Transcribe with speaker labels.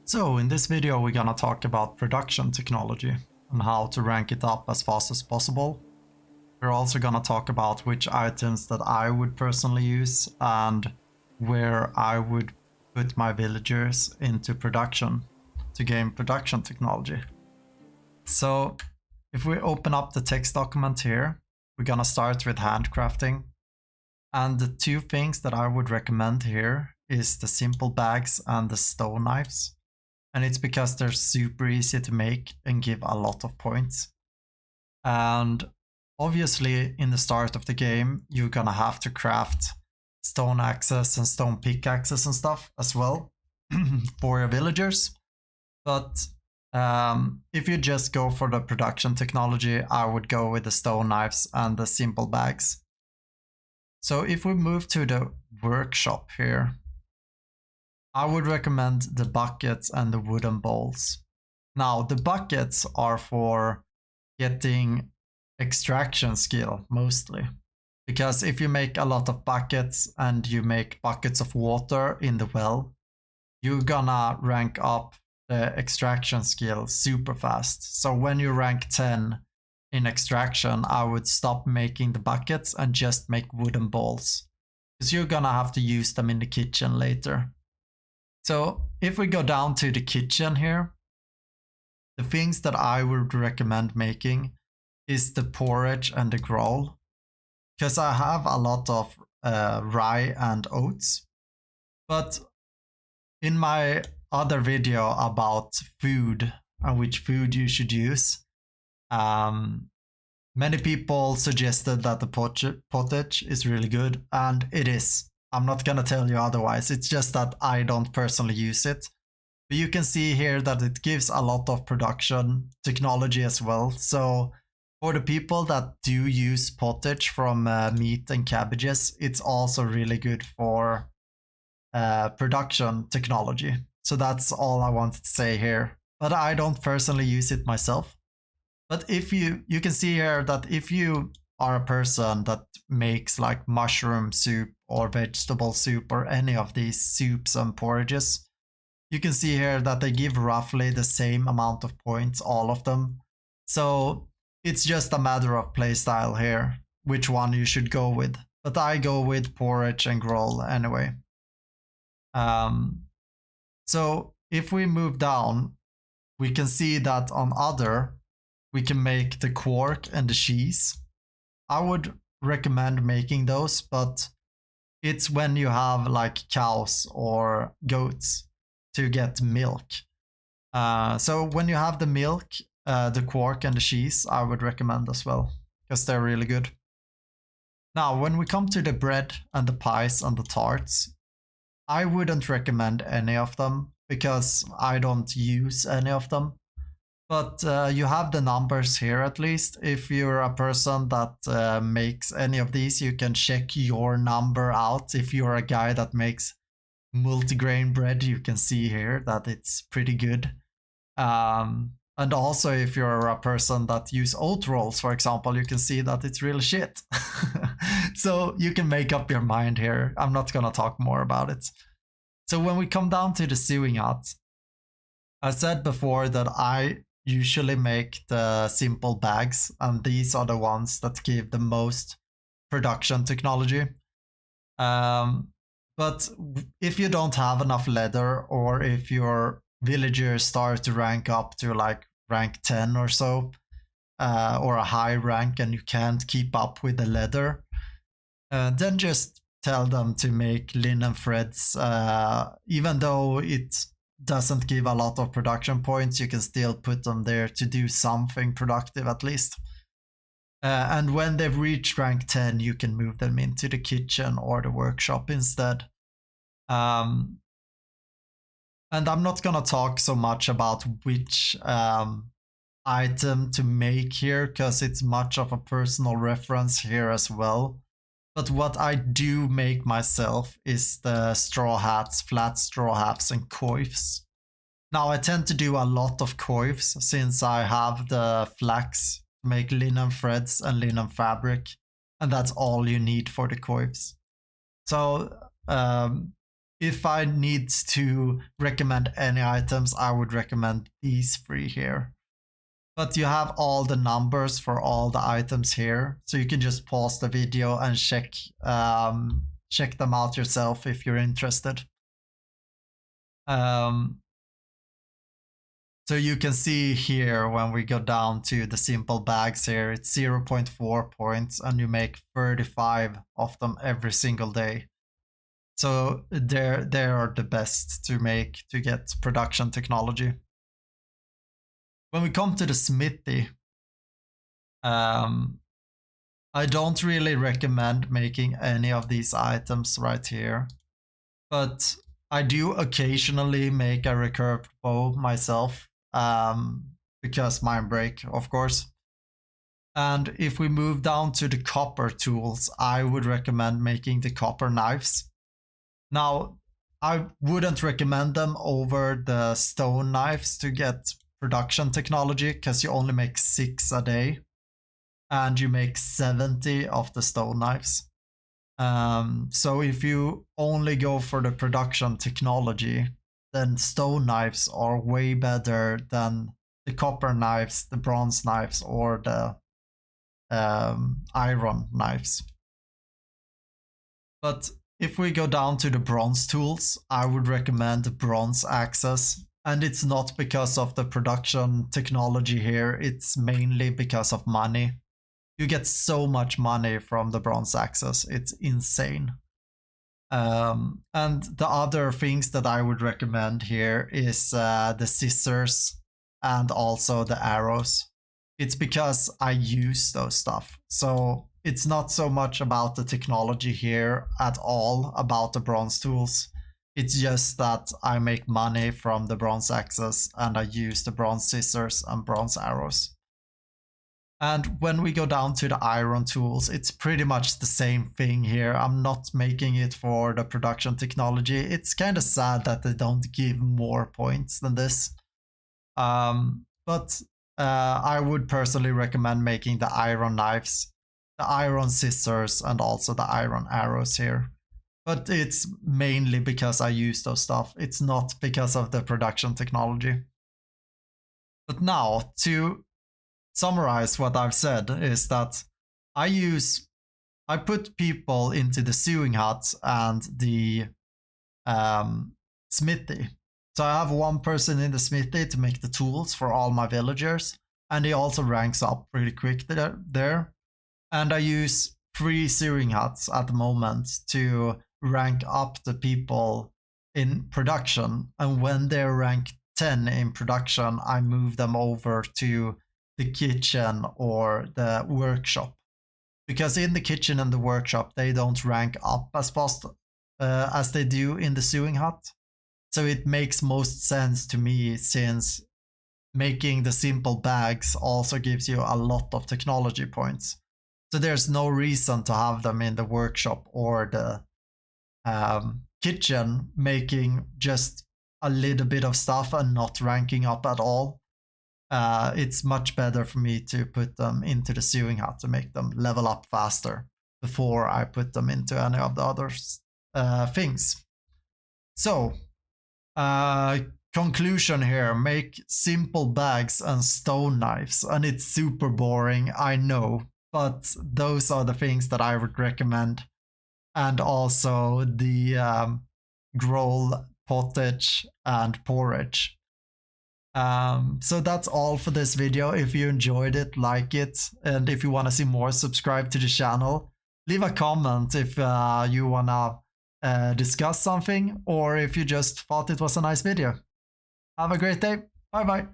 Speaker 1: So in this video we're gonna talk about production technology and how to rank it up as fast as possible. We're also gonna talk about which items that I would personally use and where I would put my villagers into production to gain production technology. So if we open up the text document here, we're gonna start with handcrafting. And the two things that I would recommend here is the simple bags and the stone knives. And it's because they're super easy to make and give a lot of points. And obviously in the start of the game, you're gonna have to craft stone axes and stone pickaxes and stuff as well for your villagers. But if you just go for the production technology, I would go with the stone knives and the simple bags. So if we move to the workshop here, I would recommend the buckets and the wooden bowls. Now, the buckets are for getting extraction skill mostly. Because if you make a lot of buckets and you make buckets of water in the well, you're gonna rank up the extraction skill super fast. So when you rank 10 in extraction, I would stop making the buckets and just make wooden bowls. Because you're gonna have to use them in the kitchen later. So if we go down to the kitchen here, the things that I would recommend making is the porridge and the gruel, because I have a lot of rye and oats. But in my other video about food and which food you should use, many people suggested that the potage is really good, and it is. I'm not gonna tell you otherwise, it's just that I don't personally use it. But you can see here that it gives a lot of production technology as well. So for the people that do use potage from meat and cabbages, it's also really good for production technology. So that's all I wanted to say here. But I don't personally use it myself. But if you can see here that if you are a person that makes like mushroom soup or vegetable soup or any of these soups and porridges, you can see here that they give roughly the same amount of points, all of them. So it's just a matter of playstyle here, which one you should go with. But I go with porridge and gruel anyway. So if we move down, we can see that on other, we can make the quark and the cheese. I would recommend making those, but it's when you have like cows or goats to get milk. So when you have the milk, the quark and the cheese, I would recommend as well, because they're really good. Now, when we come to the bread and the pies and the tarts, I wouldn't recommend any of them because I don't use any of them. But you have the numbers here at least. If you're a person that makes any of these, you can check your number out. If you're a guy that makes multigrain bread, you can see here that it's pretty good. And also if you're a person that use oat rolls, for example, you can see that it's real shit. So you can make up your mind here. I'm not gonna talk more about it. So when we come down to the sewing hut, I said before that I usually make the simple bags, and these are the ones that give the most production technology. But if you don't have enough leather, or if your villagers start to rank up to like rank 10 or so, or a high rank, and you can't keep up with the leather, then just tell them to make linen threads. Even though it doesn't give a lot of production points, you can still put them there to do something productive at least. And when they've reached rank 10, you can move them into the kitchen or the workshop instead. And I'm not gonna talk so much about which item to make here, because it's much of a personal reference here as well. But what I do make myself is the straw hats, flat straw hats and coifs. Now I tend to do a lot of coifs since I have the flax to make linen threads and linen fabric, and that's all you need for the coifs. So if I need to recommend any items, I would recommend these 3 here. But you have all the numbers for all the items here, so you can just pause the video and check them out yourself if you're interested. So you can see here when we go down to the simple bags here, it's 0.4 points and you make 35 of them every single day. So they are the best to make to get production technology. When we come to the smithy, I don't really recommend making any of these items right here, but I do occasionally make a recurved bow myself, because mine break, of course. And if we move down to the copper tools, I would recommend making the copper knives. Now, I wouldn't recommend them over the stone knives to get production technology, because you only make 6 a day and you make 70 of the stone knives. So if you only go for the production technology, then stone knives are way better than the copper knives, the bronze knives, or the iron knives. But if we go down to the bronze tools, I would recommend the bronze axes. And it's not because of the production technology here, it's mainly because of money. You get so much money from the bronze axes, it's insane. And the other things that I would recommend here is the scissors and also the arrows. It's because I use those stuff. So it's not so much about the technology here at all, about the bronze tools. It's just that I make money from the bronze axes and I use the bronze scissors and bronze arrows. And when we go down to the iron tools, it's pretty much the same thing here. I'm not making it for the production technology. It's kind of sad that they don't give more points than this. But I would personally recommend making the iron knives, the iron scissors, and also the iron arrows here. But it's mainly because I use those stuff. It's not because of the production technology. But now, to summarize what I've said, is that I put people into the sewing hut and the smithy. So I have one person in the smithy to make the tools for all my villagers, and he also ranks up pretty quick there. And I use 3 sewing huts at the moment to rank up the people in production, and when they're ranked 10 in production, I move them over to the kitchen or the workshop, because in the kitchen and the workshop they don't rank up as fast as they do in the sewing hut. So it makes most sense to me, since making the simple bags also gives you a lot of technology points. So there's no reason to have them in the workshop or the kitchen making just a little bit of stuff and not ranking up at all. It's much better for me to put them into the sewing hut to make them level up faster before I put them into any of the other things. So, conclusion here, make simple bags and stone knives, and it's super boring, I know, but those are the things that I would recommend. And also the Growl, Potage, and Porridge. So that's all for this video. If you enjoyed it, like it, and if you want to see more, subscribe to the channel. Leave a comment if you want to discuss something, or if you just thought it was a nice video. Have a great day. Bye bye.